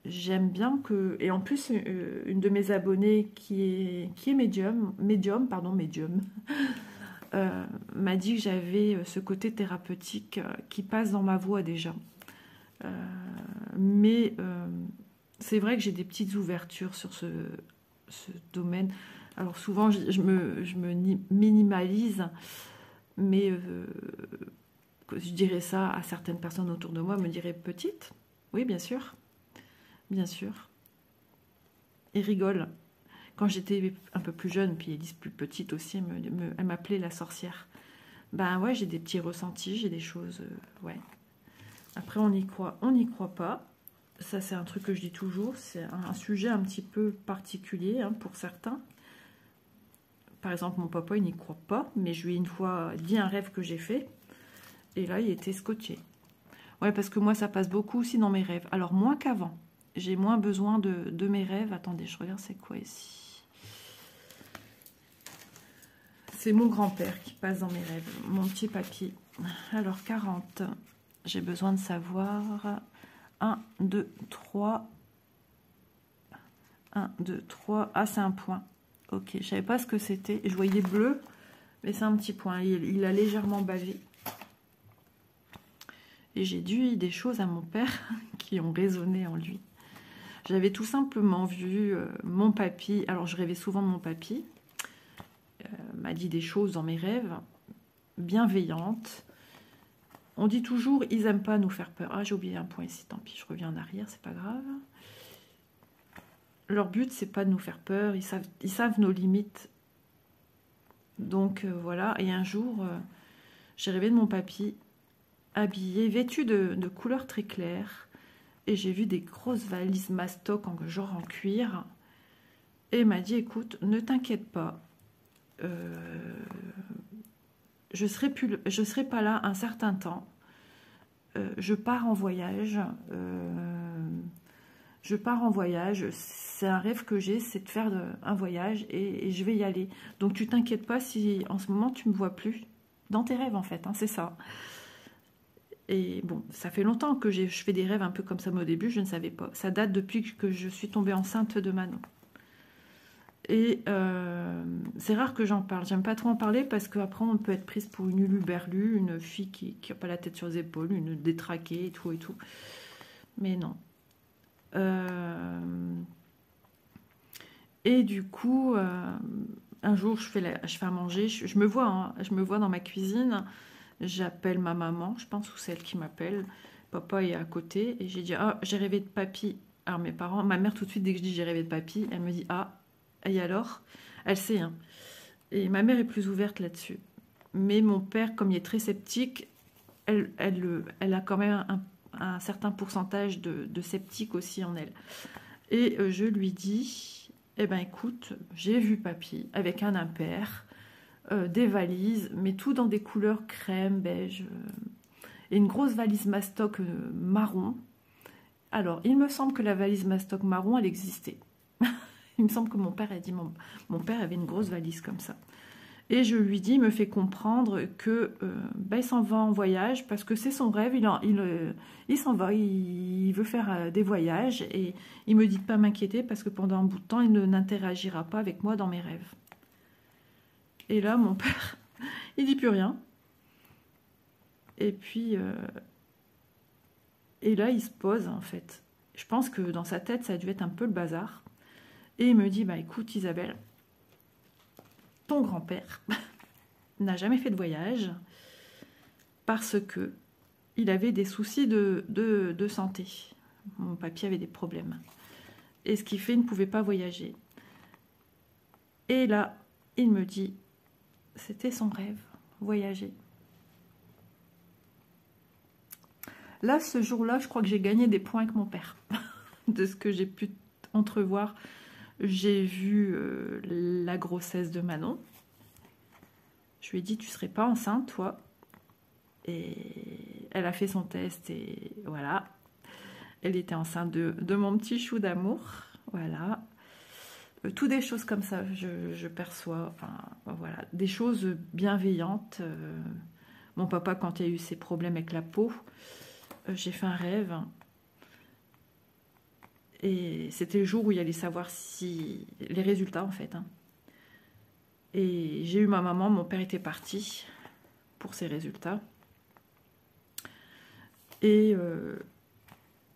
J'aime bien que... Et en plus, une de mes abonnées qui est médium, m'a dit que j'avais ce côté thérapeutique qui passe dans ma voix déjà. Mais c'est vrai que j'ai des petites ouvertures sur ce domaine. Alors souvent, je me minimalise, mais je dirais ça à certaines personnes autour de moi, me diraient petite. Oui, bien sûr. Bien sûr. Et rigole. Quand j'étais un peu plus jeune, puis Elise plus petite aussi, elle m'appelait la sorcière. Ben ouais, j'ai des petits ressentis, j'ai des choses... ouais. Après, on y croit pas. Ça, c'est un truc que je dis toujours. C'est un sujet un petit peu particulier hein, pour certains. Par exemple, mon papa, il n'y croit pas, mais je lui ai une fois dit un rêve que j'ai fait. Et là, il était scotché. Ouais, parce que moi, ça passe beaucoup aussi dans mes rêves. Alors, moins qu'avant. J'ai moins besoin de mes rêves. Attendez, je regarde c'est quoi ici. C'est mon grand-père qui passe dans mes rêves. Mon petit papy. Alors, 40. J'ai besoin de savoir... 1, 2, 3. 1, 2, 3. Ah, c'est un point. Ok, je savais pas ce que c'était. Je voyais bleu, mais c'est un petit point. Il a légèrement bavé. Et j'ai dit des choses à mon père qui ont résonné en lui. J'avais tout simplement vu mon papy. Alors, je rêvais souvent de mon papy. M'a dit des choses dans mes rêves bienveillantes. On dit toujours, ils n'aiment pas nous faire peur. Ah, j'ai oublié un point ici, tant pis, je reviens en arrière, c'est pas grave. Leur but, c'est pas de nous faire peur, ils savent nos limites. Donc, voilà. Et un jour, j'ai rêvé de mon papy, habillé, vêtu de couleurs très claires. Et j'ai vu des grosses valises mastoc, genre en cuir. Et il m'a dit, écoute, ne t'inquiète pas. Je serai pas là un certain temps. Je pars en voyage. C'est un rêve que j'ai, c'est de faire un voyage et je vais y aller. Donc tu t'inquiètes pas si en ce moment tu me vois plus. Dans tes rêves en fait, hein, c'est ça. Et bon, ça fait longtemps que je fais des rêves un peu comme ça, mais au début je ne savais pas. Ça date depuis que je suis tombée enceinte de Manon. Et c'est rare que j'en parle. J'aime pas trop en parler parce qu'après on peut être prise pour une huluberlue, une fille qui n'a pas la tête sur les épaules, une détraquée et tout et tout. Mais non. Et du coup, un jour je fais à manger, je me vois, hein, je me vois dans ma cuisine. J'appelle ma maman, je pense, ou celle qui m'appelle. Papa est à côté et j'ai dit ah j'ai rêvé de papy. Alors mes parents, ma mère tout de suite dès que je dis j'ai rêvé de papy, elle me dit ah. Et alors, Elle sait, hein. Et ma mère est plus ouverte là-dessus. Mais mon père, comme il est très sceptique, elle a quand même un certain pourcentage de sceptique aussi en elle. Et je lui dis, eh ben écoute, j'ai vu papy avec un impair, des valises, mais tout dans des couleurs crème, beige, et une grosse valise Mastoc marron. Alors, il me semble que la valise Mastoc marron, elle existait. Il me semble que mon père a dit, mon père avait une grosse valise comme ça. Et je lui dis, il me fait comprendre que il s'en va en voyage parce que c'est son rêve, il s'en va, il veut faire des voyages et il me dit de pas m'inquiéter parce que pendant un bout de temps, il n'interagira pas avec moi dans mes rêves. Et là, mon père, il dit plus rien. Et puis, et là, il se pose en fait. Je pense que dans sa tête, ça a dû être un peu le bazar. Et il me dit, bah écoute Isabelle, ton grand-père n'a jamais fait de voyage parce que il avait des soucis de santé. Mon papy avait des problèmes. Et ce qui fait, il ne pouvait pas voyager. Et là, il me dit, c'était son rêve, voyager. Là, ce jour-là, je crois que j'ai gagné des points avec mon père. De ce que j'ai pu entrevoir, j'ai vu la grossesse de Manon. Je lui ai dit, tu serais pas enceinte, toi? Et elle a fait son test et voilà. Elle était enceinte de mon petit chou d'amour. Voilà. Tout des choses comme ça, je perçois. Enfin, voilà. Des choses bienveillantes. Mon papa, quand il y a eu ses problèmes avec la peau, j'ai fait un rêve. Et c'était le jour où il allait savoir si les résultats, en fait. Hein. Et j'ai eu ma maman, mon père était parti pour ses résultats. Et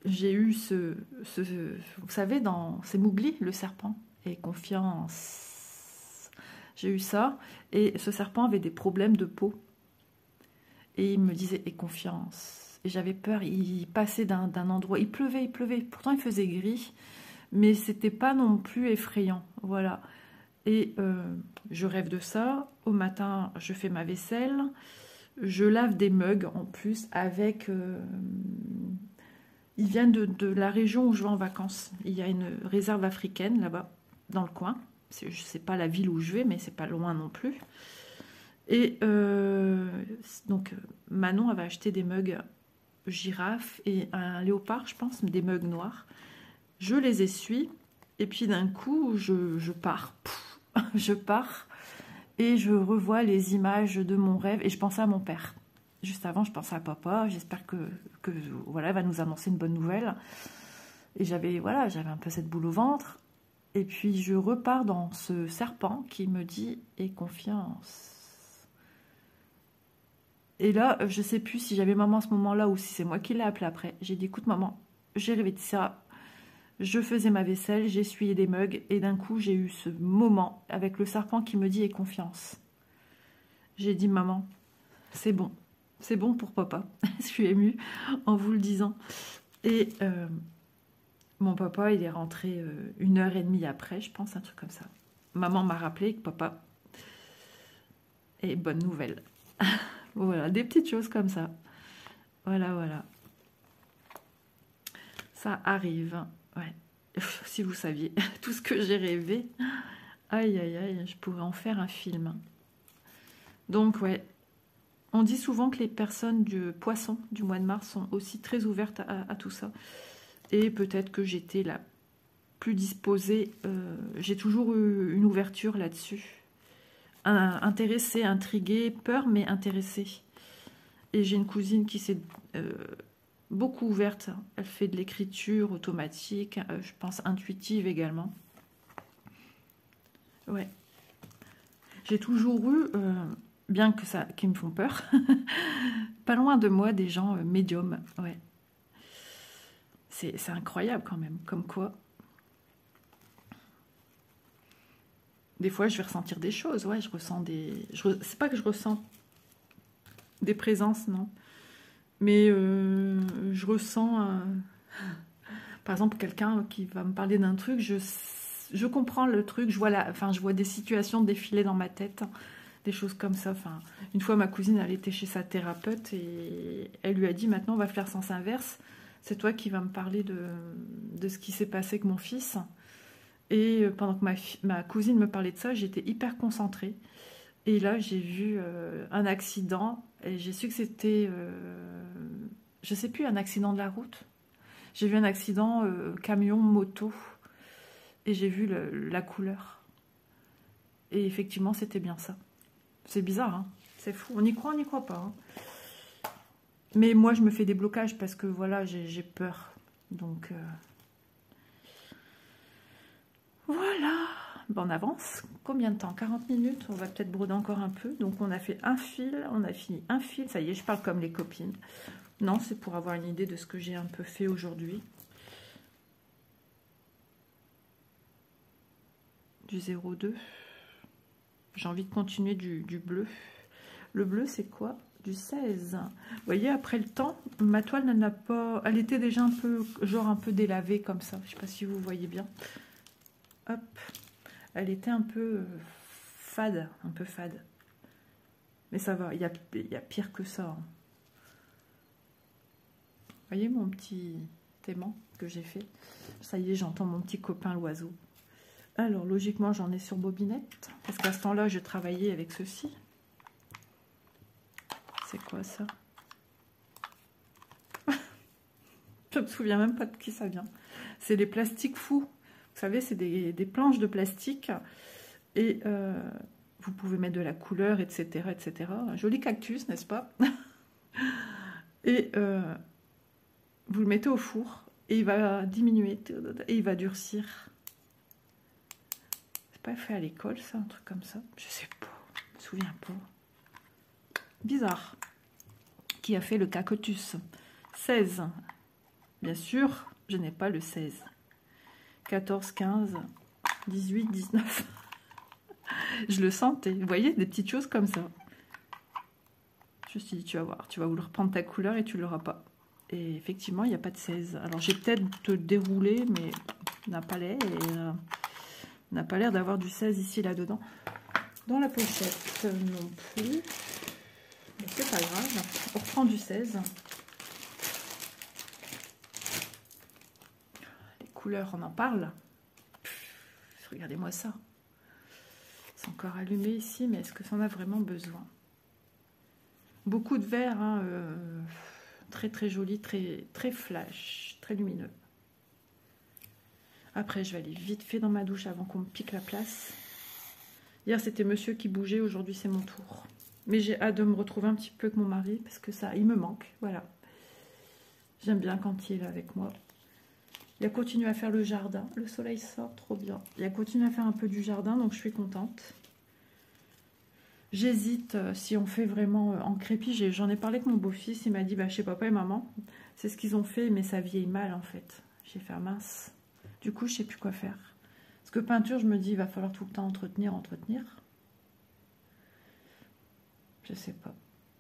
j'ai eu vous savez, c'est Mowgli, le serpent, et confiance. J'ai eu ça, et ce serpent avait des problèmes de peau. Et il me disait, et confiance. Et j'avais peur, il passait d'un endroit, il pleuvait, pourtant il faisait gris, mais c'était pas non plus effrayant, voilà. Et je rêve de ça, au matin je fais ma vaisselle, je lave des mugs en plus avec... ils viennent de la région où je vais en vacances. Il y a une réserve africaine là-bas, dans le coin. Je ne sais pas la ville où je vais, mais c'est pas loin non plus. Et donc Manon avait acheté des mugs girafe et un léopard, je pense, des mugs noirs. Je les essuie et puis d'un coup, je pars. Pouf, je pars et je revois les images de mon rêve et je pensais à mon père. Juste avant, je pensais à papa. J'espère que voilà, il va nous annoncer une bonne nouvelle. Et j'avais un peu cette boule au ventre. Et puis je repars dans ce serpent qui me dit « Aie confiance ». Et là, je ne sais plus si j'avais maman à ce moment-là ou si c'est moi qui l'ai appelée après. J'ai dit « Écoute maman, j'ai rêvé de ça. Je faisais ma vaisselle, j'essuyais des mugs. Et d'un coup, j'ai eu ce moment avec le serpent qui me dit « Aie confiance ». J'ai dit « Maman, c'est bon. C'est bon pour papa. » Je suis émue en vous le disant. Et mon papa, il est rentré 1h30 après, je pense, un truc comme ça. Maman m'a rappelé que papa... Et bonne nouvelle. Voilà, des petites choses comme ça. Voilà, voilà. Ça arrive. Ouais. Si vous saviez tout ce que j'ai rêvé. Aïe, aïe, aïe, je pourrais en faire un film. Donc, ouais. On dit souvent que les personnes du poisson du mois de mars sont aussi très ouvertes à tout ça. Et peut-être que j'étais la plus disposée. J'ai toujours eu une ouverture là-dessus. Intéressée, intriguée, peur, mais intéressée. Et j'ai une cousine qui s'est beaucoup ouverte. Elle fait de l'écriture automatique, je pense intuitive également. Ouais. J'ai toujours eu... bien que ça, qui me font peur, pas loin de moi, des gens médiums, ouais. C'est incroyable quand même, comme quoi. Des fois, je vais ressentir des choses, ouais, je ressens des... C'est pas que je ressens des présences, non. Mais je ressens, par exemple, quelqu'un qui va me parler d'un truc, je comprends le truc, je vois des situations défiler dans ma tête, des choses comme ça. Enfin, une fois, ma cousine, elle était chez sa thérapeute et elle lui a dit, maintenant, on va faire sens inverse. C'est toi qui vas me parler de ce qui s'est passé avec mon fils. Et pendant que ma cousine me parlait de ça, j'étais hyper concentrée. Et là, j'ai vu un accident et j'ai su que c'était, je sais plus, un accident de la route. J'ai vu un accident camion-moto et j'ai vu la couleur. Et effectivement, c'était bien ça. C'est bizarre, hein, c'est fou. On y croit pas. Hein. Mais moi, je me fais des blocages parce que voilà, j'ai peur. Donc, voilà. Bon, on avance. Combien de temps? 40 minutes. On va peut-être broder encore un peu. Donc, on a fait un fil. On a fini un fil. Ça y est, je parle comme les copines. Non, c'est pour avoir une idée de ce que j'ai un peu fait aujourd'hui. Du 0,2. J'ai envie de continuer du bleu. Le bleu, c'est quoi? Du 16. Vous voyez, après le temps, ma toile n'en a pas... Elle était déjà un peu, genre un peu délavée comme ça. Je ne sais pas si vous voyez bien. Hop. Elle était un peu fade. Un peu fade. Mais ça va, il y a pire que ça. Hein. Vous voyez mon petit aimant que j'ai fait? Ça y est, j'entends mon petit copain l'oiseau. Alors, logiquement, j'en ai sur bobinette. Parce qu'à ce temps-là, je travaillais avec ceci. C'est quoi ça? Je me souviens même pas de qui ça vient. C'est des plastiques fous. Vous savez, c'est des planches de plastique. Et vous pouvez mettre de la couleur, etc. etc. Un joli cactus, n'est-ce pas? Et vous le mettez au four. Et il va diminuer. Et il va durcir. C'est pas fait à l'école, ça? Un truc comme ça? Je sais pas. Je me souviens pas. Bizarre. Qui a fait le cactus? 16. Bien sûr, je n'ai pas le 16. 14, 15, 18, 19. Je le sentais. Vous voyez, des petites choses comme ça. Je me suis dit, tu vas voir, tu vas vouloir prendre ta couleur et tu ne l'auras pas. Et effectivement, il n'y a pas de 16. Alors, j'ai peut-être te dérouler, mais n'a pas l'air. N'a pas l'air d'avoir du 16 ici, là-dedans. Dans la pochette, non plus. Mais c'est pas grave. On reprend du 16. Les couleurs, on en parle. Regardez-moi ça. C'est encore allumé ici, mais est-ce que ça en a vraiment besoin? Beaucoup de vert, hein, très très joli, très, très flash, très lumineux. Après, je vais aller vite fait dans ma douche avant qu'on me pique la place. Hier, c'était monsieur qui bougeait, aujourd'hui, c'est mon tour. Mais j'ai hâte de me retrouver un petit peu avec mon mari, parce que ça, il me manque, voilà. J'aime bien quand il est là avec moi. Il a continué à faire le jardin. Le soleil sort, trop bien. Il a continué à faire un peu du jardin, donc je suis contente. J'hésite si on fait vraiment en crépi. J'en ai parlé avec mon beau-fils. Il m'a dit, bah, chez papa et maman, c'est ce qu'ils ont fait, mais ça vieillit mal, en fait. J'ai fait, mince. Du coup, je sais plus quoi faire. Parce que peinture, je me dis, il va falloir tout le temps entretenir. Je sais pas.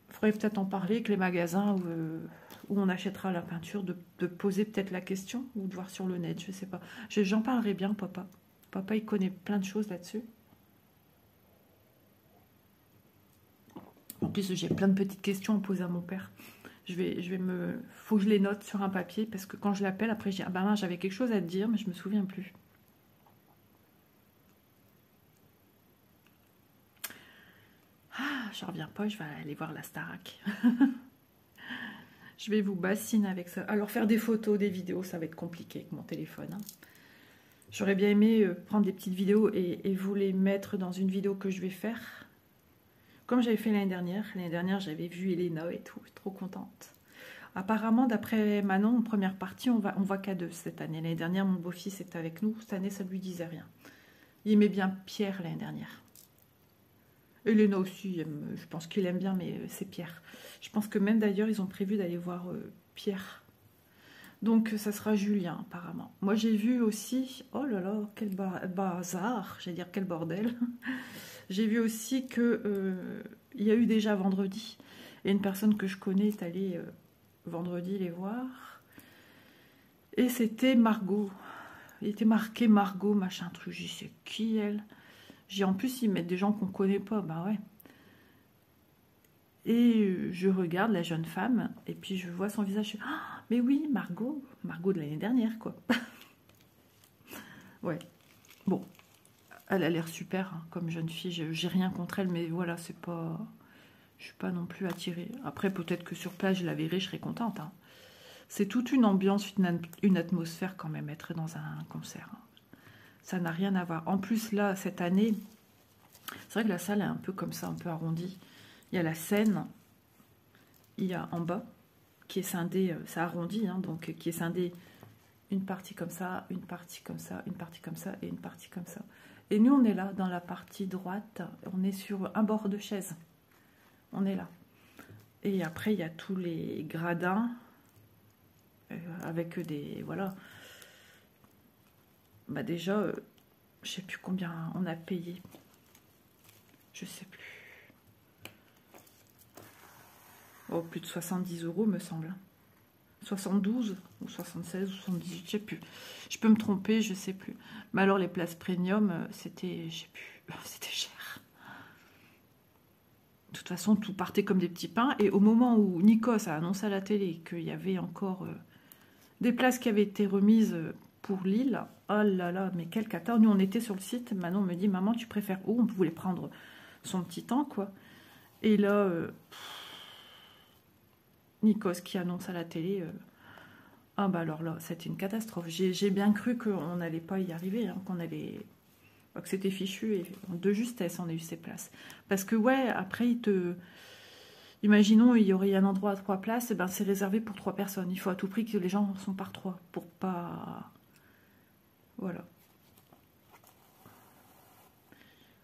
Il faudrait peut-être en parler avec les magasins où on achètera la peinture, de poser peut-être la question ou de voir sur le net, je sais pas. J'en parlerai bien, papa. Papa, il connaît plein de choses là-dessus. En plus, j'ai plein de petites questions à poser à mon père. Faut que je les note sur un papier parce que quand je l'appelle, après, je dis, ah ben non, j'avais quelque chose à te dire, mais je me souviens plus. Ah, je reviens pas, je vais aller voir la Starac. Je vais vous bassiner avec ça. Alors, faire des photos, des vidéos, ça va être compliqué avec mon téléphone. Hein. J'aurais bien aimé prendre des petites vidéos et vous les mettre dans une vidéo que je vais faire. Comme j'avais fait l'année dernière. L'année dernière, j'avais vu Elena et tout. Trop contente. Apparemment, d'après Manon, en première partie, on voit qu'à 2 cette année. L'année dernière, mon beau-fils était avec nous. Cette année, ça ne lui disait rien. Il aimait bien Pierre l'année dernière. Elena aussi, je pense qu'il aime bien, mais c'est Pierre. Je pense que même d'ailleurs, ils ont prévu d'aller voir Pierre. Donc, ça sera Julien, apparemment. Moi, j'ai vu aussi... Oh là là, quel bazar. J'allais dire, quel bordel. J'ai vu aussi que il y a eu déjà vendredi. Et une personne que je connais est allée vendredi les voir. Et c'était Margot. il était marqué Margot, machin truc. J'ai dit, c'est qui elle? J'ai en plus, ils mettent des gens qu'on connaît pas. Bah ouais. Et je regarde la jeune femme, et puis je vois son visage. Je fais, ah, mais oui, Margot. Margot de l'année dernière, quoi. Ouais. Bon. Elle a l'air super, hein, comme jeune fille. J'ai rien contre elle, mais voilà, c'est pas... Je suis pas non plus attirée. Après, peut-être que sur place, je la verrai, je serai contente. Hein. C'est toute une ambiance, une atmosphère quand même, être dans un concert. Hein. Ça n'a rien à voir. En plus, là, cette année, c'est vrai que la salle est un peu comme ça, un peu arrondie. Il y a la scène, il y a en bas, qui est scindée, ça arrondit, hein, donc qui est scindée une partie comme ça, une partie comme ça, une partie comme ça et une partie comme ça. Et nous, on est là, dans la partie droite, on est sur un bord de chaise. On est là. Et après, il y a tous les gradins, avec des... Voilà. Bah déjà, je sais plus combien on a payé. Je sais plus. Oh, plus de 70 € me semble. 72 ou 76 ou 78, je sais plus. Je peux me tromper, je sais plus. Mais alors les places premium, c'était, je sais plus, c'était cher. De toute façon, tout partait comme des petits pains. Et au moment où Nikos a annoncé à la télé qu'il y avait encore des places qui avaient été remises pour Lille, oh là là, mais quel cata. Nous, on était sur le site. Manon me dit, maman, tu préfères où? On voulait prendre son petit temps, quoi. Et là... Nikos qui annonce à la télé, ah bah alors là, c'était une catastrophe. J'ai bien cru qu'on n'allait pas y arriver, hein, que c'était fichu, et de justesse on a eu ces places. Parce que ouais, après, imaginons, il y aurait un endroit à 3 places, et ben c'est réservé pour 3 personnes. Il faut à tout prix que les gens sont par 3, pour pas... Voilà.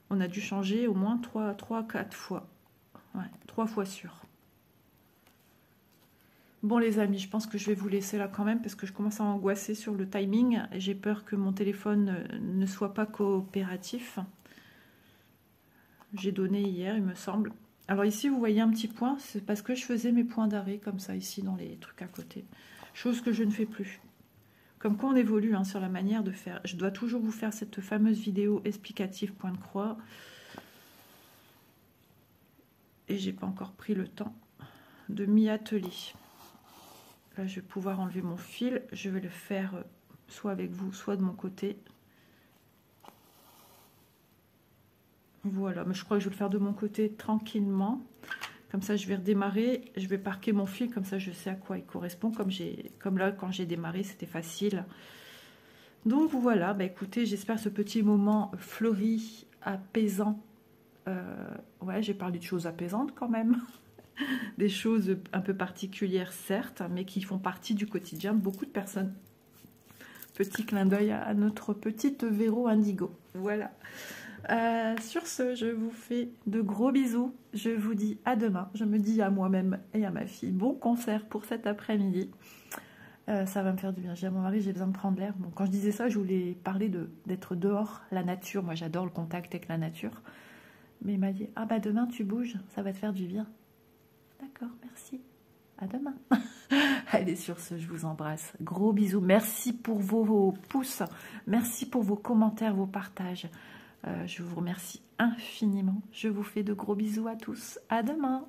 On a dû changer au moins 3-4 fois. Ouais, 3 fois sûr. Bon les amis, je pense que je vais vous laisser là quand même parce que je commence à angoisser sur le timing. J'ai peur que mon téléphone ne soit pas coopératif. J'ai donné hier, il me semble. Alors ici, vous voyez un petit point, c'est parce que je faisais mes points d'arrêt comme ça ici dans les trucs à côté. Chose que je ne fais plus. Comme quoi on évolue hein, sur la manière de faire. Je dois toujours vous faire cette fameuse vidéo explicative point de croix. Et j'ai pas encore pris le temps de m'y atteler. Là, je vais pouvoir enlever mon fil. Je vais le faire soit avec vous, soit de mon côté. Voilà, mais je crois que je vais le faire de mon côté tranquillement. Comme ça, je vais redémarrer. Je vais parquer mon fil, comme ça, je sais à quoi il correspond. Comme là, quand j'ai démarré, c'était facile. Donc voilà, bah, écoutez, j'espère ce petit moment fleuri, apaisant. Ouais, j'ai parlé de choses apaisantes quand même. Des choses un peu particulières, certes, mais qui font partie du quotidien de beaucoup de personnes. Petit clin d'œil à notre petite Véro Indigo. Voilà. Sur ce, je vous fais de gros bisous. Je vous dis à demain. Je me dis à moi-même et à ma fille, bon concert pour cet après-midi. Ça va me faire du bien. J'ai à mon mari, j'ai besoin de prendre l'air. Bon, quand je disais ça, je voulais parler d'être dehors, la nature. Moi, j'adore le contact avec la nature. Mais il m'a dit, ah bah demain, tu bouges, ça va te faire du bien. D'accord, merci. À demain. Allez, sur ce, je vous embrasse. Gros bisous. Merci pour vos pouces. Merci pour vos commentaires, vos partages. Je vous remercie infiniment. Je vous fais de gros bisous à tous. À demain.